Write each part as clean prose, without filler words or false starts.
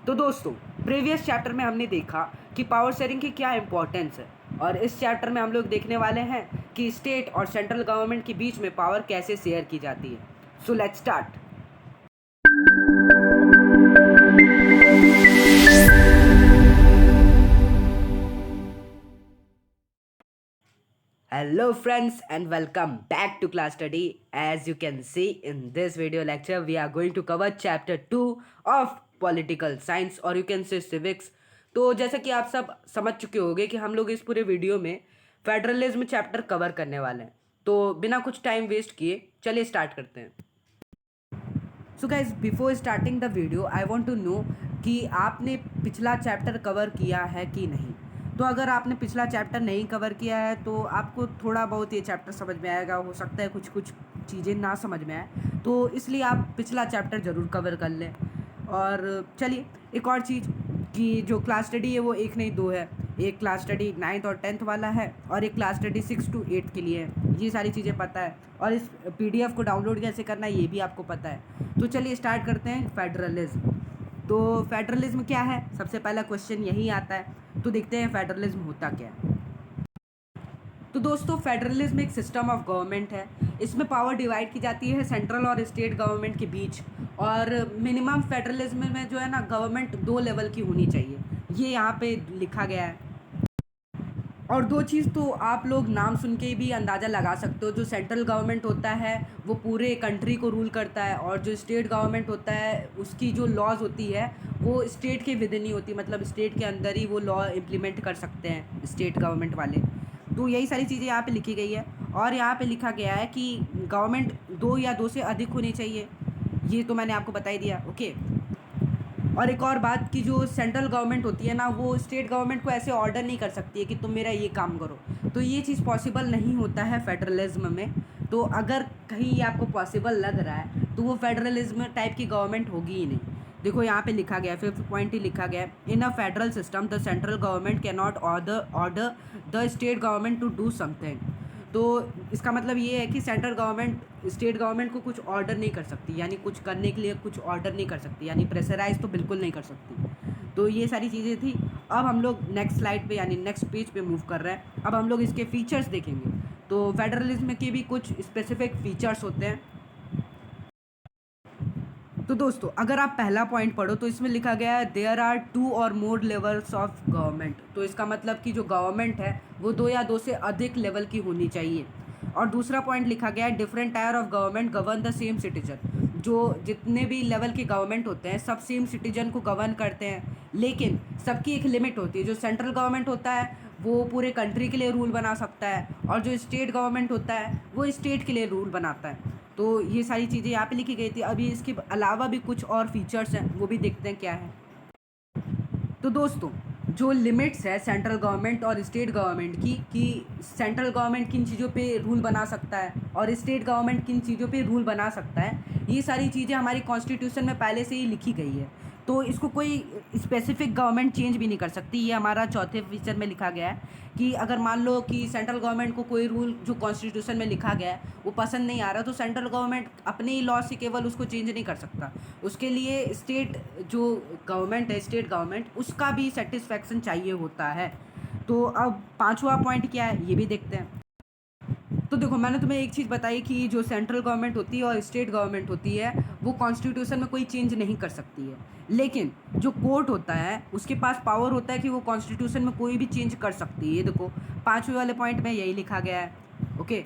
तो दोस्तों, previous chapter में हमने देखा कि पावर शेयरिंग की क्या इंपॉर्टेंस है, और इस चैप्टर में हम लोग देखने वाले हैं कि स्टेट और सेंट्रल गवर्नमेंट के बीच में पावर कैसे शेयर की जाती है। So let's start. Hello friends and welcome back to class study. As you can see in this video lecture, we are going to cover chapter 2 of political science or you can say civics. तो जैसा कि आप सब समझ चुके होंगे कि हम लोग इस पूरे वीडियो में फेडरलिज्म चैप्टर कवर करने वाले हैं। तो बिना कुछ टाइम वेस्ट किए चलिए स्टार्ट करते हैं। So guys, before starting the video I want to know कि आपने पिछला चैप्टर कवर किया है कि नहीं। तो अगर आपने पिछला चैप्टर नहीं कवर किया है तो आपको थोड़ा बहुत ये चैप्टर समझ में आएगा, हो सकता है कुछ कुछ चीज़ें ना समझ में आए, तो इसलिए आप पिछला चैप्टर ज़रूर कवर कर लें। और चलिए एक और चीज़ कि जो क्लास स्टडी है वो एक नहीं दो है। एक क्लास स्टडी 9th और 10th वाला है और एक क्लास स्टडी 6 to 8 के लिए है। ये सारी चीज़ें पता है, और इस PDF को डाउनलोड कैसे करना है ये भी आपको पता है। तो चलिए स्टार्ट करते हैं फेडरलिज्म। तो फेडरलिज्म क्या है, सबसे पहला क्वेश्चन यही आता है। तो देखते हैं फेडरलिज्म होता क्या है। तो दोस्तों, फेडरलिज्म एक सिस्टम ऑफ गवर्नमेंट है। इसमें पावर डिवाइड की जाती है सेंट्रल और स्टेट गवर्नमेंट के बीच, और मिनिमम फेडरलिज्म में जो है ना, गवर्नमेंट 2 लेवल की होनी चाहिए, ये यहाँ पे लिखा गया है। और दो चीज़ तो आप लोग नाम सुन के भी अंदाज़ा लगा सकते हो। जो सेंट्रल गवर्नमेंट होता है वो पूरे कंट्री को रूल करता है, और जो स्टेट गवर्नमेंट होता है उसकी जो लॉज होती है वो स्टेट के विद इन ही होती है, मतलब स्टेट के अंदर ही वो लॉ इम्प्लीमेंट कर सकते हैं स्टेट गवर्नमेंट वाले। तो यही सारी चीज़ें यहाँ पे लिखी गई है, और यहाँ पे लिखा गया है कि गवर्नमेंट 2 या 2 से अधिक होनी चाहिए। ये तो मैंने आपको बता ही दिया, ओके। और एक और बात कि जो सेंट्रल गवर्नमेंट होती है ना, वो स्टेट गवर्नमेंट को ऐसे ऑर्डर नहीं कर सकती है कि तुम मेरा ये काम करो। तो ये चीज़ पॉसिबल नहीं होता है फेडरलिज्म में। तो अगर कहीं ये आपको पॉसिबल लग रहा है तो वो फेडरलिज्म टाइप की गवर्नमेंट होगी ही नहीं। देखो यहाँ पे लिखा गया है, 5th पॉइंट ही लिखा गया है, in a federal system the central government can not order the state government to do something. तो इसका मतलब ये है कि सेंट्रल गवर्नमेंट स्टेट गवर्नमेंट को कुछ ऑर्डर नहीं कर सकती, यानी कुछ करने के लिए कुछ ऑर्डर नहीं कर सकती, यानी प्रेशराइज तो बिल्कुल नहीं कर सकती। तो ये सारी चीज़ें थी। अब हम लोग नेक्स्ट स्लाइड पे यानी नेक्स्ट पेज पे मूव कर रहे हैं। अब हम लोग इसके फीचर्स देखेंगे। तो फेडरलिज्म के भी कुछ स्पेसिफिक फीचर्स होते हैं। तो दोस्तों, अगर आप पहला पॉइंट पढ़ो तो इसमें लिखा गया है देयर आर 2 और मोर लेवल्स ऑफ गवर्नमेंट। तो इसका मतलब कि जो गवर्नमेंट है वो 2 या 2 से अधिक लेवल की होनी चाहिए। और दूसरा पॉइंट लिखा गया है different tyre of government govern the same citizen. जो जितने भी लेवल के गवर्नमेंट होते हैं सब सेम सिटीजन को गवर्न करते हैं, लेकिन सबकी एक लिमिट होती है। जो सेंट्रल गवर्नमेंट होता है वो पूरे कंट्री के लिए रूल बना सकता है, और जो स्टेट गवर्नमेंट होता है वो स्टेट के लिए रूल बनाता है। तो ये सारी चीज़ें यहाँ पे लिखी गई थी। अभी इसके अलावा भी कुछ और फीचर्स हैं, वो भी देखते हैं क्या है। तो दोस्तों, जो लिमिट्स है सेंट्रल गवर्नमेंट और स्टेट गवर्नमेंट की, कि सेंट्रल गवर्नमेंट किन चीज़ों पे रूल बना सकता है और स्टेट गवर्नमेंट किन चीज़ों पे रूल बना सकता है, ये सारी चीज़ें हमारी कॉन्स्टिट्यूशन में पहले से ही लिखी गई है। तो इसको कोई स्पेसिफिक गवर्नमेंट चेंज भी नहीं कर सकती। ये हमारा चौथे फीचर में लिखा गया है कि अगर मान लो कि सेंट्रल गवर्नमेंट को कोई रूल जो कॉन्स्टिट्यूशन में लिखा गया है वो पसंद नहीं आ रहा, तो सेंट्रल गवर्नमेंट अपने ही लॉ से केवल उसको चेंज नहीं कर सकता। उसके लिए स्टेट जो गवर्नमेंट है, स्टेट गवर्नमेंट, उसका भी सेटिस्फैक्शन चाहिए होता है। तो अब पांचवा पॉइंट क्या है ये भी देखते हैं। तो देखो, मैंने तुम्हें एक चीज़ बताई कि जो सेंट्रल गवर्नमेंट होती है और स्टेट गवर्नमेंट होती है वो कॉन्स्टिट्यूशन में कोई चेंज नहीं कर सकती है, लेकिन जो कोर्ट होता है उसके पास पावर होता है कि वो कॉन्स्टिट्यूशन में कोई भी चेंज कर सकती है। देखो, पाँचवें वाले पॉइंट में यही लिखा गया है, ओके।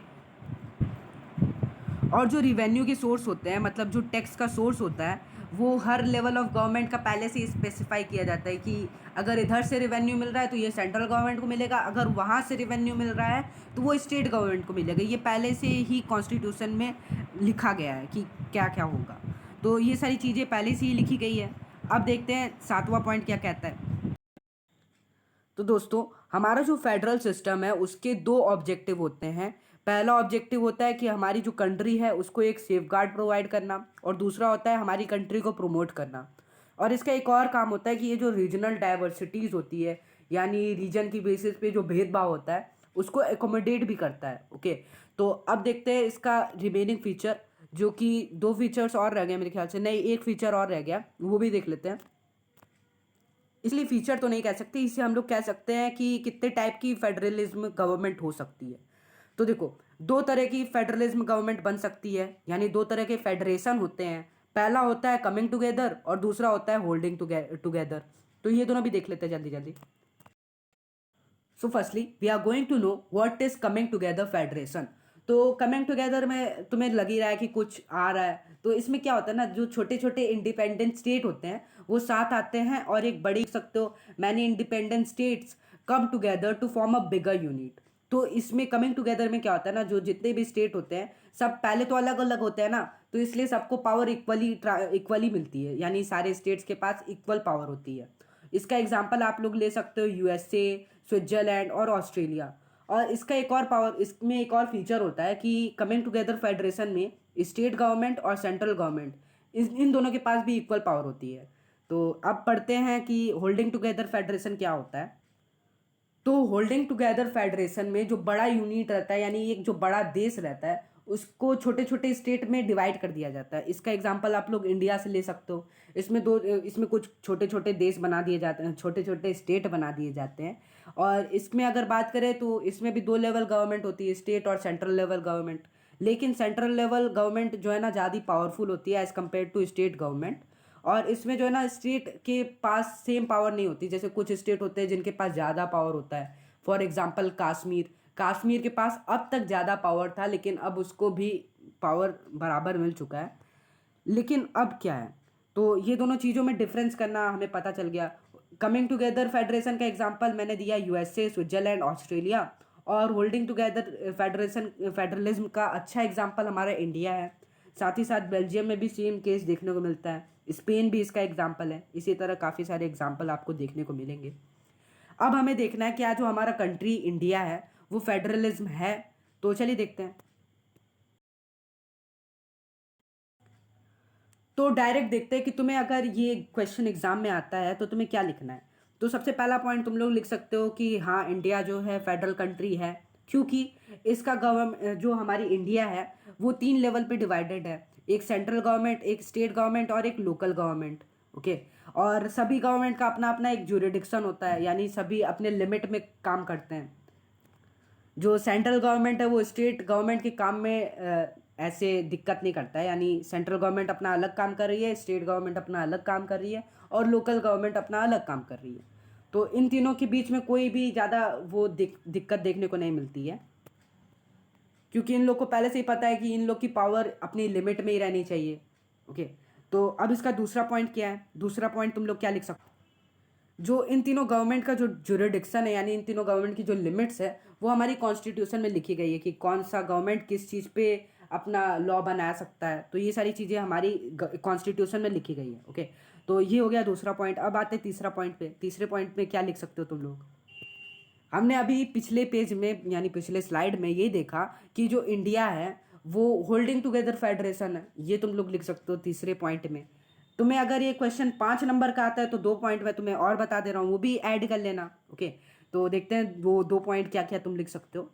और जो रिवेन्यू के सोर्स होते हैं, मतलब जो टैक्स का सोर्स होता है, वो हर लेवल ऑफ गवर्नमेंट का पहले से स्पेसिफाई किया जाता है कि अगर इधर से रिवेन्यू मिल रहा है तो ये सेंट्रल गवर्नमेंट को मिलेगा, अगर वहाँ से रिवेन्यू मिल रहा है तो वो स्टेट गवर्नमेंट को मिलेगा। ये पहले से ही कॉन्स्टिट्यूशन में लिखा गया है कि क्या क्या होगा। तो ये सारी चीज़ें पहले से ही लिखी गई है। अब देखते हैं 7वां पॉइंट क्या कहता है। तो दोस्तों, हमारा जो फेडरल सिस्टम है उसके 2 ऑब्जेक्टिव होते हैं। पहला ऑब्जेक्टिव होता है कि हमारी जो कंट्री है उसको एक सेफगार्ड प्रोवाइड करना, और दूसरा होता है हमारी कंट्री को प्रमोट करना। और इसका एक और काम होता है कि ये जो रीजनल डाइवर्सिटीज़ होती है, यानी रीजन की बेसिस पे जो भेदभाव होता है उसको एकोमोडेट भी करता है, ओके। तो अब देखते हैं इसका रिमेनिंग फीचर, जो कि 2 फीचर्स और रह गए मेरे ख्याल से, नहीं 1 फीचर और रह गया, वो भी देख लेते हैं। इसलिए फीचर तो नहीं कह सकते, इसे हम लोग कह सकते हैं कि कितने टाइप की फेडरलिज्म गवर्नमेंट हो सकती है। तो देखो, दो तरह की फेडरलिज्म गवर्नमेंट बन सकती है, यानी दो तरह के फेडरेशन होते हैं। पहला होता है कमिंग टुगेदर और दूसरा होता है होल्डिंग टुगेदर। तो ये दोनों भी देख लेते हैं जल्दी जल्दी। So firstly we are going to know what is coming together federation. तो कमिंग टुगेदर में तुम्हें लग ही रहा है कि कुछ आ रहा है। तो इसमें क्या होता है ना, जो छोटे छोटे इंडिपेंडेंट स्टेट होते हैं वो साथ आते हैं और एक बड़ी सकते हो many independent states come together to form a bigger unit. तो इसमें कमिंग टुगेदर में क्या होता है ना, जो जितने भी स्टेट होते हैं सब पहले तो अलग अलग होते हैं ना, तो इसलिए सबको पावर इक्वली मिलती है, यानी सारे स्टेट्स के पास इक्वल पावर होती है। इसका एग्जाम्पल आप लोग ले सकते हो यूएसए, स्विट्जरलैंड और ऑस्ट्रेलिया। और इसका एक और पावर, इसमें एक और फीचर होता है कि कमिंग टुगेदर फेडरेशन में स्टेट गवर्नमेंट और सेंट्रल गवर्नमेंट इन दोनों के पास भी इक्वल पावर होती है। तो अब पढ़ते हैं कि होल्डिंग टुगेदर फेडरेशन क्या होता है। तो होल्डिंग टुगेदर फेडरेशन में जो बड़ा यूनिट रहता है, यानी एक जो बड़ा देश रहता है, उसको छोटे छोटे स्टेट में डिवाइड कर दिया जाता है। इसका एग्जांपल आप लोग इंडिया से ले सकते हो। इसमें कुछ छोटे छोटे देश बना दिए जाते हैं, छोटे छोटे स्टेट बना दिए जाते हैं। और इसमें अगर बात करें तो इसमें भी दो लेवल गवर्नमेंट होती है, स्टेट और सेंट्रल लेवल गवर्नमेंट। लेकिन सेंट्रल लेवल गवर्नमेंट जो है ना ज़्यादा पावरफुल होती है as compare to state government. और इसमें जो है ना स्टेट के पास सेम पावर नहीं होती, जैसे कुछ स्टेट होते हैं जिनके पास ज़्यादा पावर होता है। फॉर एग्जांपल कश्मीर, कश्मीर के पास अब तक ज़्यादा पावर था लेकिन अब उसको भी पावर बराबर मिल चुका है। लेकिन अब क्या है, तो ये दोनों चीज़ों में डिफरेंस करना हमें पता चल गया। कमिंग टुगेदर फेडरेशन का एग्जांपल मैंने दिया यूएसए, स्विट्जरलैंड, ऑस्ट्रेलिया। और होल्डिंग टुगेदर फेडरलिज्म का अच्छा एग्जांपल हमारा इंडिया है। साथ ही साथ बेल्जियम में भी सेम केस देखने को मिलता है, स्पेन भी इसका एग्जांपल है। इसी तरह काफ़ी सारे एग्जांपल आपको देखने को मिलेंगे। अब हमें देखना है क्या जो हमारा कंट्री इंडिया है वो फेडरलिज्म है। तो चलिए देखते हैं। तो डायरेक्ट देखते हैं कि तुम्हें अगर ये क्वेश्चन एग्जाम में आता है तो तुम्हें क्या लिखना है। तो सबसे पहला पॉइंट तुम लोग लिख सकते हो कि हाँ इंडिया जो है फेडरल कंट्री है, क्योंकि इसका गवर्नमेंट जो हमारी इंडिया है वो तीन लेवल पे डिवाइडेड है, एक सेंट्रल गवर्नमेंट, एक स्टेट गवर्नमेंट और एक लोकल गवर्नमेंट। ओके। और सभी गवर्नमेंट का अपना अपना एक ज्यूरिडिक्शन होता है, यानी सभी अपने लिमिट में काम करते हैं। जो सेंट्रल गवर्नमेंट है वो स्टेट गवर्नमेंट के काम में ऐसे दिक्कत नहीं करता है, यानी सेंट्रल गवर्नमेंट अपना अलग काम कर रही है, स्टेट गवर्नमेंट अपना अलग काम कर रही है और लोकल गवर्नमेंट अपना अलग काम कर रही है। तो इन तीनों के बीच में कोई भी ज़्यादा वो दिक्कत देखने को नहीं मिलती है, क्योंकि इन लोग को पहले से ही पता है कि इन लोग की पावर अपनी लिमिट में ही रहनी चाहिए। ओके। तो अब इसका दूसरा पॉइंट क्या है, दूसरा पॉइंट तुम लोग क्या लिख सकते हो। जो इन तीनों गवर्नमेंट का जो जुरिडिक्शन है, यानी इन तीनों गवर्नमेंट की जो लिमिट्स है वो हमारी कॉन्स्टिट्यूशन में लिखी गई है कि कौन सा गवर्नमेंट किस चीज़ पे अपना लॉ बना सकता है। तो ये सारी चीज़ें हमारी कॉन्स्टिट्यूशन में लिखी गई है। ओके। तो ये हो गया दूसरा पॉइंट। अब आते हैं तीसरा पॉइंट पे। तीसरे पॉइंट पे क्या लिख सकते हो तुम लोग। हमने अभी पिछले पेज में यानी पिछले स्लाइड में ये देखा कि जो इंडिया है वो होल्डिंग टुगेदर फेडरेशन है, ये तुम लोग लिख सकते हो तीसरे पॉइंट में। तुम्हें अगर ये क्वेश्चन 5 नंबर का आता है तो 2 पॉइंट में तुम्हें और बता दे रहा हूँ, वो भी ऐड कर लेना। ओके। तो देखते हैं वो 2 पॉइंट क्या क्या तुम लिख सकते हो।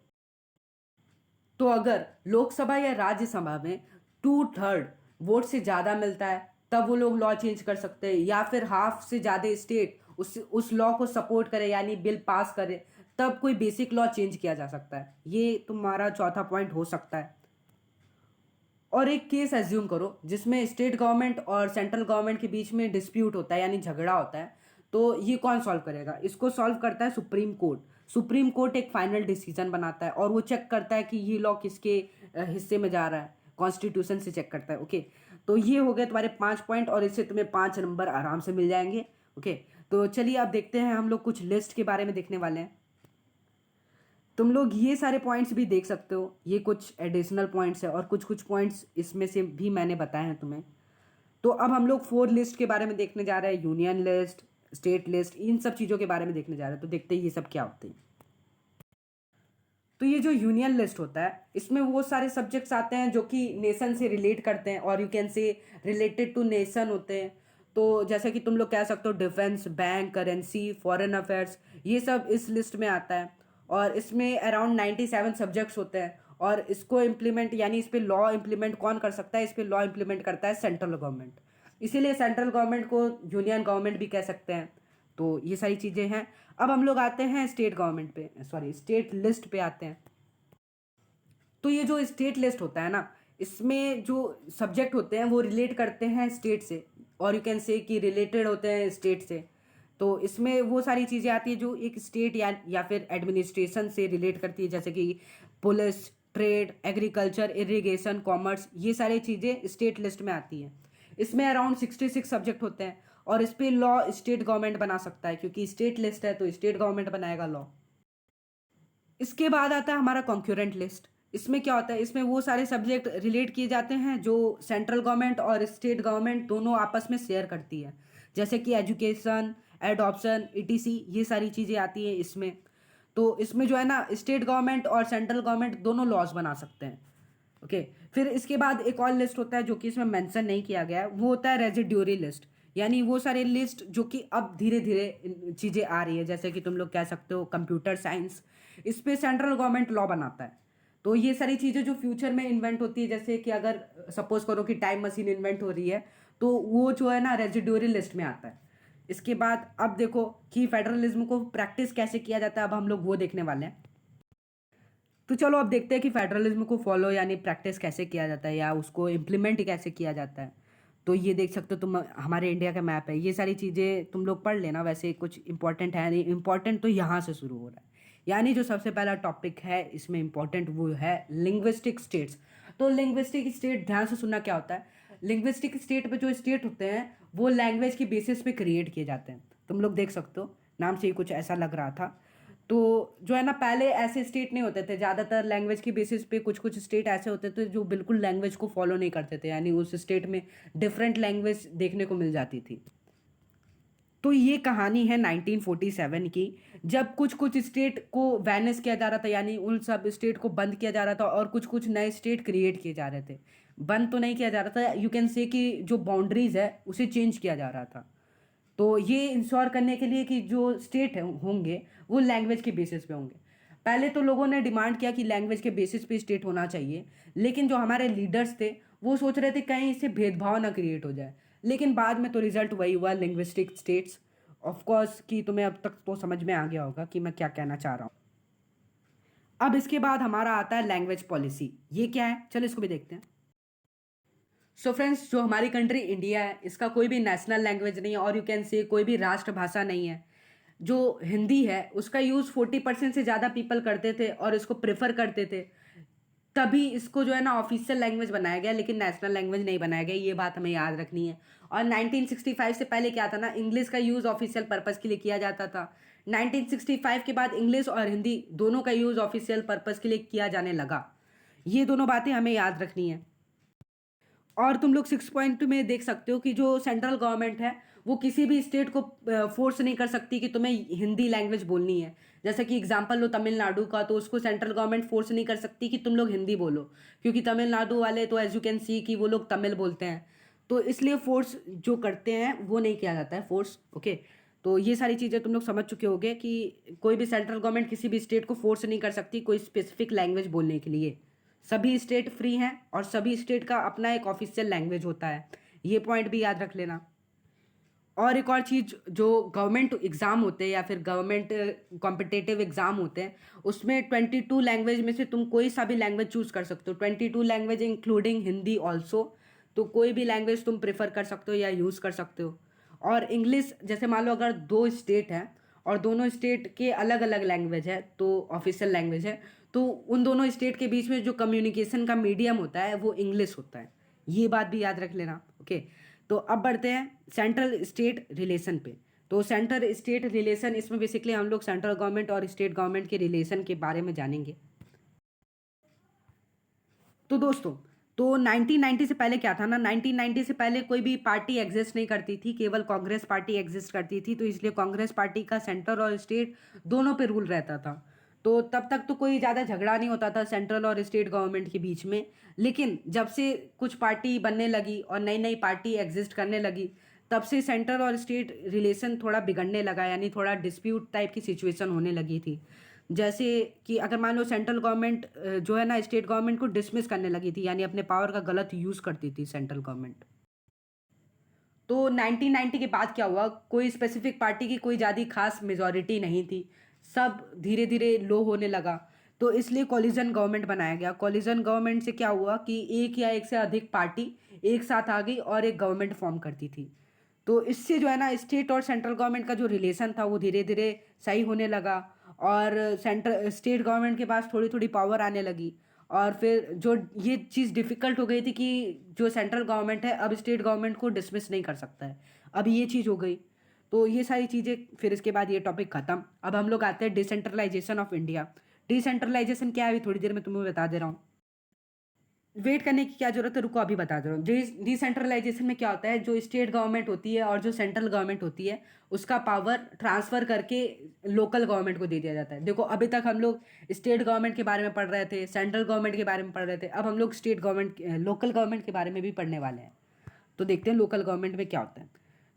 तो अगर लोकसभा या राज्यसभा में 2/3 वोट से ज़्यादा मिलता है तब वो लोग लॉ चेंज कर सकते हैं, या फिर हाफ से ज़्यादा स्टेट उस लॉ को सपोर्ट करे यानी बिल पास करे तब कोई बेसिक लॉ चेंज किया जा सकता है। ये तुम्हारा चौथा पॉइंट हो सकता है। और एक केस एज्यूम करो जिसमें स्टेट गवर्नमेंट और सेंट्रल गवर्नमेंट के बीच में डिस्प्यूट होता है यानी झगड़ा होता है। तो ये कौन सॉल्व करेगा, इसको सॉल्व करता है सुप्रीम कोर्ट। सुप्रीम कोर्ट एक फाइनल डिसीजन बनाता है और वो चेक करता है कि ये लॉ किसके हिस्से में जा रहा है, कॉन्स्टिट्यूशन से चेक करता है। ओके। तो ये हो गए तुम्हारे 5 पॉइंट और इससे तुम्हें 5 नंबर आराम से मिल जाएंगे। ओके। तो चलिए अब देखते हैं, हम लोग कुछ लिस्ट के बारे में देखने वाले हैं। तुम लोग ये सारे पॉइंट्स भी देख सकते हो, ये कुछ एडिशनल पॉइंट्स है और कुछ कुछ पॉइंट्स इसमें से भी मैंने बताए हैं तुम्हें। तो अब हम लोग 4 लिस्ट के बारे में देखने जा रहे हैं, यूनियन लिस्ट, स्टेट लिस्ट, इन सब चीज़ों के बारे में देखने जा रहे हैं। तो देखते हैं ये सब क्या होते हैं। तो ये जो यूनियन लिस्ट होता है इसमें वो सारे सब्जेक्ट्स आते हैं जो कि नेशन से रिलेट करते हैं और you can say related to nation होते हैं। तो जैसे कि तुम लोग कह सकते हो defence, bank, currency, foreign affairs, ये सब इस लिस्ट में आता है। और इसमें अराउंड 97 सब्जेक्ट्स होते हैं और इसको इम्प्लीमेंट यानी इस पर लॉ इम्प्लीमेंट कौन कर सकता है, इस पर लॉ इम्प्लीमेंट करता है सेंट्रल गवर्नमेंट। इसीलिए सेंट्रल गवर्नमेंट को यूनियन गवर्नमेंट भी कह सकते हैं। तो ये सारी चीज़ें हैं। अब हम लोग आते हैं स्टेट गवर्नमेंट पे, सॉरी स्टेट लिस्ट पे आते हैं। तो ये जो स्टेट लिस्ट होता है ना, इसमें जो सब्जेक्ट होते हैं वो रिलेट करते हैं स्टेट से, और यू कैन से कि रिलेटेड होते हैं स्टेट से। तो इसमें वो सारी चीज़ें आती है जो एक स्टेट या फिर एडमिनिस्ट्रेशन से रिलेट करती है, जैसे कि police, trade, agriculture, irrigation, commerce, ये सारी चीज़ें स्टेट लिस्ट में आती हैं। इसमें अराउंड 66 सब्जेक्ट होते हैं, और इस पर लॉ स्टेट गवर्नमेंट बना सकता है, क्योंकि स्टेट लिस्ट है तो स्टेट गवर्नमेंट बनाएगा लॉ। इसके बाद आता है हमारा कॉन्क्यूरेंट लिस्ट। इसमें क्या होता है, इसमें वो सारे सब्जेक्ट रिलेट किए जाते हैं जो सेंट्रल गवर्नमेंट और स्टेट गवर्नमेंट दोनों आपस में शेयर करती है, जैसे कि एजुकेशन, एडॉप्शन, ईटीसी, ये सारी चीज़ें आती हैं इसमें। तो इसमें जो है ना, स्टेट गवर्नमेंट और सेंट्रल गवर्नमेंट दोनों लॉज बना सकते हैं। ओके। फिर इसके बाद एक और लिस्ट होता है जो कि इसमें मेंशन नहीं किया गया है, वो होता है रेजिड्यूरी लिस्ट। यानी वो सारे लिस्ट जो कि अब धीरे धीरे चीज़ें आ रही है, जैसे कि तुम लोग कह सकते हो कंप्यूटर साइंस, इस पे सेंट्रल गवर्नमेंट लॉ बनाता है। तो ये सारी चीज़ें जो फ्यूचर में इन्वेंट होती है, जैसे कि अगर सपोज करो कि टाइम मशीन इन्वेंट हो रही है, तो वो जो है ना रेजिड्यूरी लिस्ट में आता है। इसके बाद अब देखो कि फेडरलिज्म को प्रैक्टिस कैसे किया जाता है, अब हम लोग वो देखने वाले हैं। तो चलो अब देखते हैं कि फेडरलिज्म को फॉलो यानी प्रैक्टिस कैसे किया जाता है, या उसको इम्प्लीमेंट कैसे किया जाता है। तो ये देख सकते हो तुम, हमारे इंडिया का मैप है, ये सारी चीज़ें तुम लोग पढ़ लेना, वैसे कुछ इंपॉर्टेंट है नहीं, इंपॉर्टेंट तो यहाँ से शुरू हो रहा है। यानी जो सबसे पहला टॉपिक है इसमें इंपॉर्टेंट, वो है लिंग्विस्टिक स्टेट्स। तो लिंग्विस्टिक स्टेट ध्यान से सुनना क्या होता है। लिंग्विस्टिक स्टेट पे जो स्टेट होते हैं वो लैंग्वेज की बेसिस पे क्रिएट किए जाते हैं। तुम लोग देख सकते हो, नाम से ही कुछ ऐसा लग रहा था। तो जो है ना, पहले ऐसे स्टेट नहीं होते थे, ज़्यादातर लैंग्वेज की बेसिस पे कुछ कुछ स्टेट ऐसे होते थे जो बिल्कुल लैंग्वेज को फॉलो नहीं करते थे, यानी उस स्टेट में डिफरेंट लैंग्वेज देखने को मिल जाती थी। तो ये कहानी है 1947 की, जब कुछ कुछ स्टेट को वैनिश किया जा रहा था, यानी उन सब स्टेट को बंद किया जा रहा था, और कुछ कुछ नए स्टेट क्रिएट किए जा रहे थे। बंद तो नहीं किया जा रहा था, यू कैन से कि जो बाउंड्रीज है उसे चेंज किया जा रहा था। तो ये इंश्योर करने के लिए कि जो स्टेट होंगे वो लैंग्वेज के बेसिस पे होंगे। पहले तो लोगों ने डिमांड किया कि लैंग्वेज के बेसिस पे स्टेट होना चाहिए, लेकिन जो हमारे लीडर्स थे वो सोच रहे थे कहीं इससे भेदभाव ना क्रिएट हो जाए। लेकिन बाद में तो रिजल्ट वही हुआ, लिंग्विस्टिक स्टेट्स। ऑफ कोर्स कि तुम्हें अब तक तो समझ में आ गया होगा कि मैं क्या कहना चाह रहा हूँ। अब इसके बाद हमारा आता है लैंग्वेज पॉलिसी। ये क्या है, चलो इसको भी देखते हैं। सो फ्रेंड्स, जो हमारी कंट्री इंडिया है, इसका कोई भी नेशनल लैंग्वेज नहीं है, और यू कैन से कोई भी राष्ट्रभाषा नहीं है। जो हिंदी है उसका यूज़ 40% से ज़्यादा पीपल करते थे और इसको प्रेफर करते थे, तभी इसको जो है ना ऑफिशियल लैंग्वेज बनाया गया, लेकिन नेशनल लैंग्वेज नहीं बनाया गया, ये बात हमें याद रखनी है। और 1965 से पहले क्या था ना, इंग्लिश का यूज़ ऑफिशियल पर्पज़ के लिए किया जाता था। 1965 के बाद इंग्लिश और हिंदी दोनों का यूज़ ऑफिशियल पर्पज़ के लिए किया जाने लगा। ये दोनों बातें हमें याद रखनी है। और तुम लोग 6 पॉइंट में देख सकते हो कि जो सेंट्रल गवर्नमेंट है वो किसी भी स्टेट को फोर्स नहीं कर सकती कि तुम्हें हिंदी लैंग्वेज बोलनी है। जैसे कि एग्जांपल लो तमिलनाडु का, तो उसको सेंट्रल गवर्नमेंट फोर्स नहीं कर सकती कि तुम लोग हिंदी बोलो, क्योंकि तमिलनाडु वाले तो एज यू कैन सी कि वो लोग तमिल बोलते हैं। तो इसलिए फोर्स जो करते हैं वो नहीं किया जाता है, फोर्स। ओके। तो ये सारी चीज़ें तुम लोग समझ चुके होगे कि कोई भी सेंट्रल गवर्नमेंट किसी भी स्टेट को फोर्स नहीं कर सकती कोई स्पेसिफिक लैंग्वेज बोलने के लिए। सभी स्टेट फ्री हैं और सभी स्टेट का अपना एक ऑफिशियल लैंग्वेज होता है, ये पॉइंट भी याद रख लेना। और एक और चीज़, जो गवर्नमेंट एग्ज़ाम होते हैं या फिर गवर्नमेंट कॉम्पिटेटिव एग्ज़ाम होते हैं, उसमें 22 लैंग्वेज में से तुम कोई सा भी लैंग्वेज चूज़ कर सकते हो, 22 लैंग्वेज इंक्लूडिंग हिंदी ऑल्सो। तो कोई भी लैंग्वेज तुम प्रेफर कर सकते हो या यूज़ कर सकते हो। और इंग्लिश, जैसे मान लो अगर दो स्टेट हैं और दोनों स्टेट के अलग अलग लैंग्वेज है, तो ऑफिशियल लैंग्वेज है, तो उन दोनों स्टेट के बीच में जो कम्युनिकेशन का मीडियम होता है वो इंग्लिश होता है, ये बात भी याद रख लेना। ओके। तो अब बढ़ते हैं सेंट्रल स्टेट रिलेशन पे। तो सेंट्रल स्टेट रिलेशन, इसमें बेसिकली हम लोग सेंट्रल गवर्नमेंट और स्टेट गवर्नमेंट के रिलेशन के बारे में जानेंगे। तो दोस्तों, तो 1990 से पहले क्या था ना, 1990 से पहले कोई भी पार्टी एग्जिस्ट नहीं करती थी, केवल कांग्रेस पार्टी एग्जिस्ट करती थी। तो इसलिए कांग्रेस पार्टी का सेंटर और स्टेट दोनों पे रूल रहता था। तो तब तक तो कोई ज़्यादा झगड़ा नहीं होता था सेंट्रल और स्टेट गवर्नमेंट के बीच में। लेकिन जब से कुछ पार्टी बनने लगी और नई नई पार्टी एग्जिस्ट करने लगी, तब से सेंट्रल और स्टेट रिलेशन थोड़ा बिगड़ने लगा, यानी थोड़ा डिस्प्यूट टाइप की सिचुएशन होने लगी थी। जैसे कि अगर मान लो सेंट्रल गवर्नमेंट जो है ना स्टेट गवर्नमेंट को डिसमिस करने लगी थी, यानी अपने पावर का गलत यूज़ करती थी सेंट्रल गवर्नमेंट। तो 1990 के बाद क्या हुआ, कोई स्पेसिफिक पार्टी की कोई ज़्यादा खास मेजॉरिटी नहीं थी, सब धीरे धीरे लो होने लगा। तो इसलिए कॉलिजन गवर्नमेंट बनाया गया। कॉलिजन गवर्नमेंट से क्या हुआ कि एक या एक से अधिक पार्टी एक साथ आ गई और एक गवर्नमेंट फॉर्म करती थी। तो इससे जो है ना, स्टेट और सेंट्रल गवर्नमेंट का जो रिलेशन था वो धीरे धीरे सही होने लगा, और स्टेट गवर्नमेंट के पास थोड़ी थोड़ी पावर आने लगी। और फिर जो ये चीज़ डिफ़िकल्ट हो गई थी कि जो सेंट्रल गवर्नमेंट है अब स्टेट गवर्नमेंट को डिसमिस नहीं कर सकता है, अब ये चीज़ हो गई। तो ये सारी चीज़ें, फिर इसके बाद ये टॉपिक ख़त्म। अब हम लोग आते हैं डिसेंट्रलाइजेशन ऑफ इंडिया। डिसेंट्रलाइजेशन क्या है अभी थोड़ी देर में तुम्हें बता दे रहा हूँ। वेट करने की क्या जरूरत है, रुको अभी बता दे रहा हूँ। डिसेंट्रलाइजेशन में क्या होता है, जो स्टेट गवर्नमेंट होती है और जो सेंट्रल गवर्नमेंट होती है उसका पावर ट्रांसफर करके लोकल गवर्नमेंट को दे दिया जाता है। देखो अभी तक हम लोग स्टेट गवर्नमेंट के बारे में पढ़ रहे थे, सेंट्रल गवर्नमेंट के बारे में पढ़ रहे थे, अब हम लोग स्टेट गवर्नमेंट लोकल गवर्नमेंट के बारे में भी पढ़ने वाले हैं। तो देखते हैं लोकल गवर्नमेंट में क्या होता है।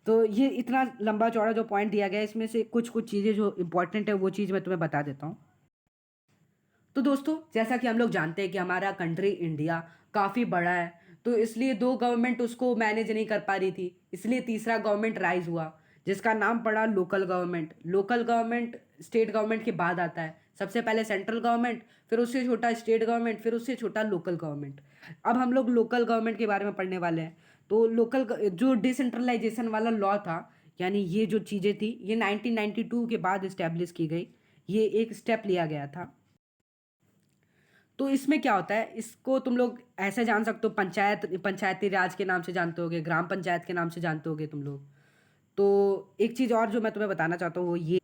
तो ये इतना लंबा चौड़ा जो पॉइंट दिया गया है, इसमें से कुछ कुछ चीज़ें जो इंपॉर्टेंट है वो चीज़ मैं तुम्हें बता देता हूँ। तो दोस्तों, जैसा कि हम लोग जानते हैं कि हमारा कंट्री इंडिया काफ़ी बड़ा है, तो इसलिए दो गवर्नमेंट उसको मैनेज नहीं कर पा रही थी, इसलिए तीसरा गवर्नमेंट राइज हुआ जिसका नाम पड़ा local government. Local government state government के बाद आता है। सबसे पहले सेंट्रल गवर्नमेंट, फिर उससे छोटा स्टेट गवर्नमेंट, फिर उससे छोटा लोकल गवर्नमेंट। अब हम लोग लोकल गवर्नमेंट के बारे में पढ़ने वाले हैं। तो लोकल जो डिसेंट्रलाइजेशन वाला लॉ था, यानी ये जो चीज़ें थी, ये 1992 के बाद इस्टेब्लिश की गई। ये एक स्टेप लिया गया था। तो इसमें क्या होता है, इसको तुम लोग ऐसे जान सकते हो, पंचायती राज के नाम से जानते होगे, ग्राम पंचायत के नाम से जानते होगे तुम लोग। तो एक चीज़ और जो मैं तुम्हें बताना चाहता हूँ वो ये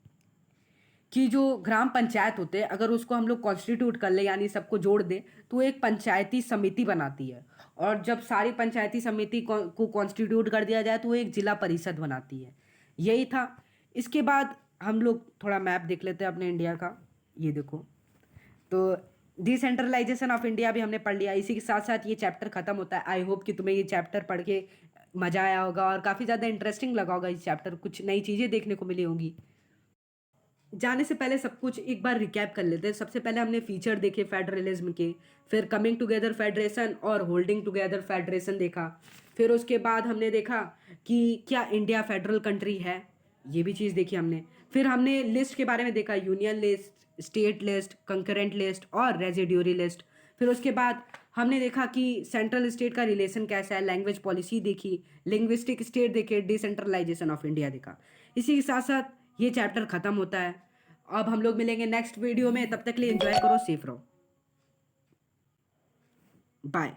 कि जो ग्राम पंचायत होते हैं, अगर उसको हम लोग कॉन्स्टिट्यूट कर ले यानी सबको जोड़ दे, तो एक पंचायती समिति बनाती है। और जब सारी पंचायती समिति को कॉन्स्टिट्यूट कर दिया जाए तो वो एक जिला परिषद बनाती है। यही था। इसके बाद हम लोग थोड़ा मैप देख लेते हैं अपने इंडिया का। ये देखो, तो डिसेंट्रलाइजेशन ऑफ इंडिया भी हमने पढ़ लिया। इसी के साथ साथ ये चैप्टर खत्म होता है। आई होप कि तुम्हें ये चैप्टर पढ़ के मज़ा आया होगा और काफ़ी ज़्यादा इंटरेस्टिंग लगा होगा। इस चैप्टर कुछ नई चीज़ें देखने को मिली होंगी। जाने से पहले सब कुछ एक बार रिकैप कर लेते हैं। सबसे पहले हमने फीचर देखे फेडरलिज्म के, फिर कमिंग टुगेदर फेडरेशन और होल्डिंग टुगेदर फेडरेशन देखा। फिर उसके बाद हमने देखा कि क्या इंडिया फेडरल कंट्री है, ये भी चीज़ देखी हमने। फिर हमने लिस्ट के बारे में देखा, union list, state list, concurrent list और रेजिड्यूरी लिस्ट। फिर उसके बाद हमने देखा कि सेंट्रल स्टेट का रिलेशन कैसा है, लैंग्वेज पॉलिसी देखी, लिंग्विस्टिक स्टेट देखे, डिसेंट्रलाइजेशन ऑफ इंडिया देखा। इसी के साथ साथ ये चैप्टर खत्म होता है। अब हम लोग मिलेंगे नेक्स्ट वीडियो में, तब तक के लिए एंजॉय करो, सेफ रहो, बाय।